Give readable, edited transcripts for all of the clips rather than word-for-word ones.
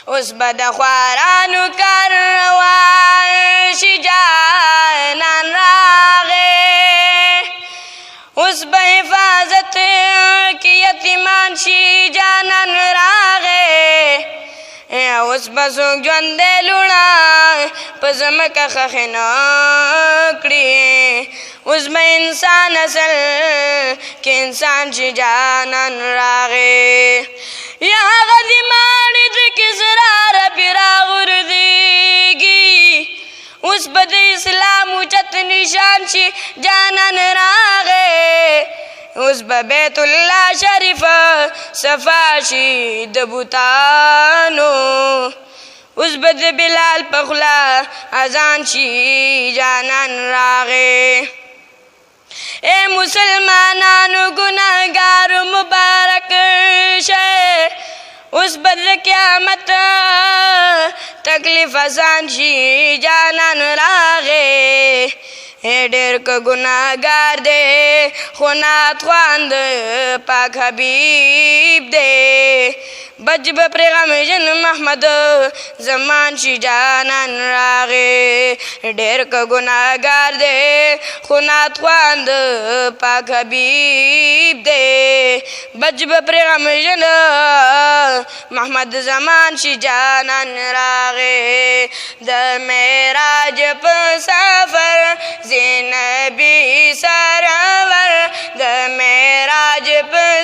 उस बदख्वारानु कारवां शी जानन रागे उस बहिफाजत की यतीमान शी जानन रागे उस बसुक ज्वंदे लुणा पजम का खखना कड़ी उस में इंसान असल के इंसान शी जानन रागे यहाँ गदी मानिद किसरार पिरा गुर्दगी उस बद इस्लाम उचत निशान शी जानन रागे उस बैतुल्लाह शरीफ सफाशी दबुतानो उस बद बिलाल पखला अजान शी जानन रागे ए मुसलमानानु गुनाहगार मुबारक शे उस बद्र क़यामत तकलीफ आसान शी जानन रागे ढेर को गुनाहगार दे खुनात ख्वांद पाक हबीब दे बजब पैगम जन मोहम्मद जमान शी जानन रागे ढेर को गुनाहगार दे खुनात ख्वांद पाक हबीब दे बजब पैगम जन मोहम्मद जमान शी जानन रागे द मेराज सफर ज़िनबी सरवर द मेराज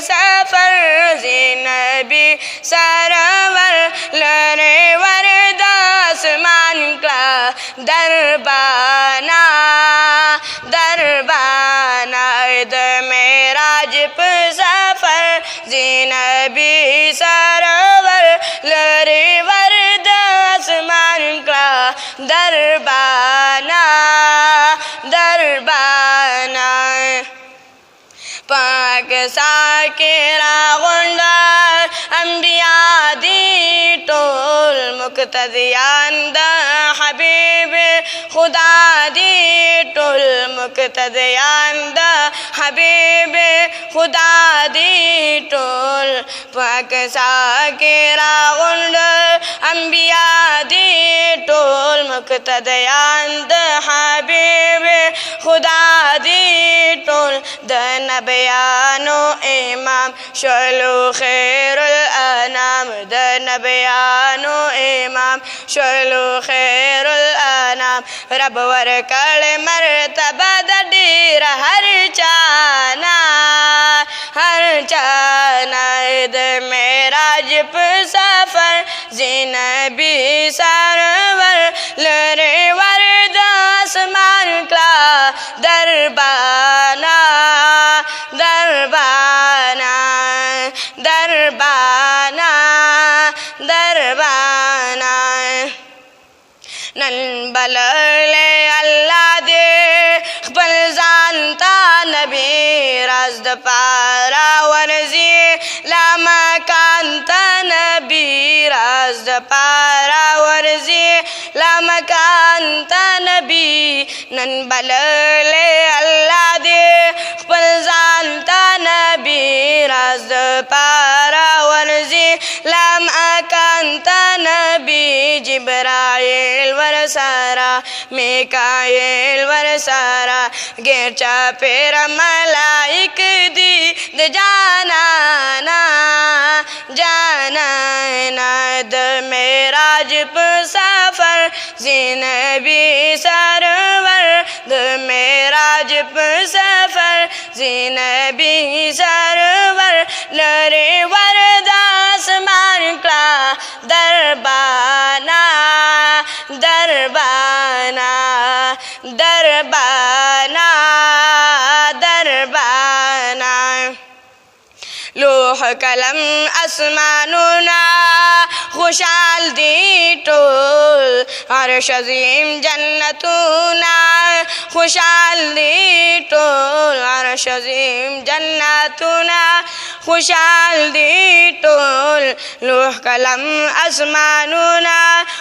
सफर ज़िनबी सरवर लरे वरदासमान का दरबाना दरबाना द मेराज सफर ज़िनबी सरवर लरे वरदासमान का दरबाना दरबाना पाक साकिरा गुंडा अंबिया दी टोल मुक्तदियान द हबीब खुदा दी टोल मुक्तदियान द हबीब खुदा दी टोल पाक साकिरा गुंडा अंबिया दी टोल मुक्तदियान द हबीब खुदा दी टोल द नबियानो इमाम शलू खैरुल अनाम द नबियानो इमाम शलू खैरुल अनाम रब वर कल मर्तबा दीर हर चाना द मेराज सफर ज़िनबी सरवर लरे वरदासमान का दरबाना दरबाना दरबाना दरबाना नन बलले अल्लाह दे खबल जानता नबी राज़द पारा वरजी लामा कांता नबी राज़द पारा वरजी लामा कांता नबी नन बलले अल्लाह दे खबल जानता नबी राज़द पारा वरजी लामा कांता नबी जिब्राइल वरसारा मिकाएल वरसारा गेरचा पेरा मलाइक दी द जाना ना जाना ना द मेराज सफर ज़िनबी सरवर द मेराज सफर ज़िनबी सरवर लरे वरदासमान का दरबाना दरबाना दरबाना दरबाना लोह कलम आसमानुना खुशाल दी टोल अर्श अज़ीम जन्नतुना खुशाल दी टोल अर्श अज़ीम जन्नतुना खुशाल दी टोल लौह कलम आसमानोना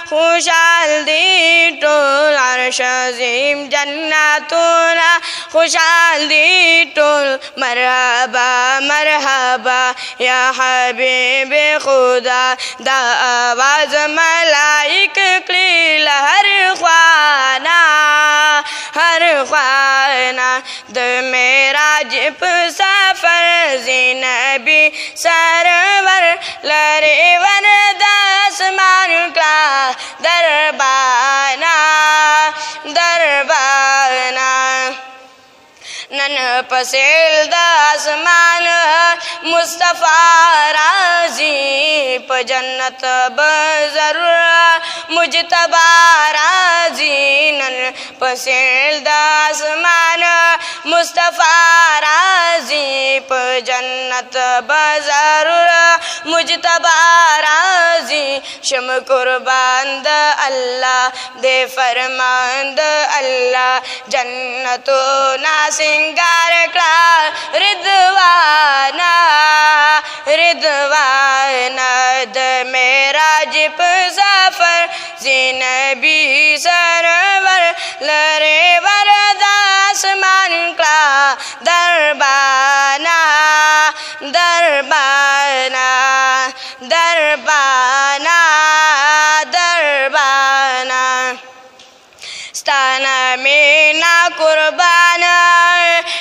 खुशाल दी टोल अर्श अज़ीम जन्नतोना खुशाल दी टोल मरहबा मरहबा या हबीब खुदा दा आवाज़ मलाइक की हर ख्वाना द मेराज सफर ज़िनबी सरवर लरे वन दसमान का दरबाना दरबाना नन पसेल दासमान मुस्तफ़ा राजी प जन्नत बज़रूर मुजतबा राजी नन पसेल दासमान मुस्तफ़ा राजी प जन्नत बज़रूर मुजतबा राजी शम कुर्बान the Allah they Farman the अल्लाह जन्नतो ना सिंगार का रिदवाना रिदवाना द मेराज सफर ज़िनबी सरवर लरे वरदासमान का दरबाना दरबाना दरबाना दरबाना स्ताना में ना कुर्बाना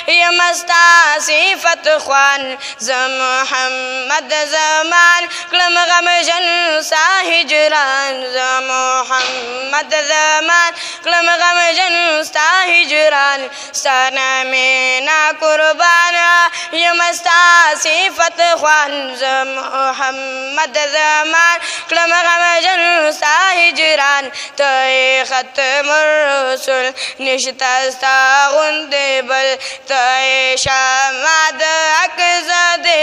ये मस्ता सिफत ख्वान ज़ मोहम्मद ज़मान क्लम गम जन सा हिजरान ज़ मोहम्मद ज़मान क्लम गम जन सा हिजरान स्ताना में ना कुर्बाना ये मस्ता सिफत ख्वान ज़ मोहम्मद ज़मान क्लम गम जन सा हिजरान तो ख़त्मुर रसूल निश्तस्ता गुंदे बल तय शामाद अकज़दे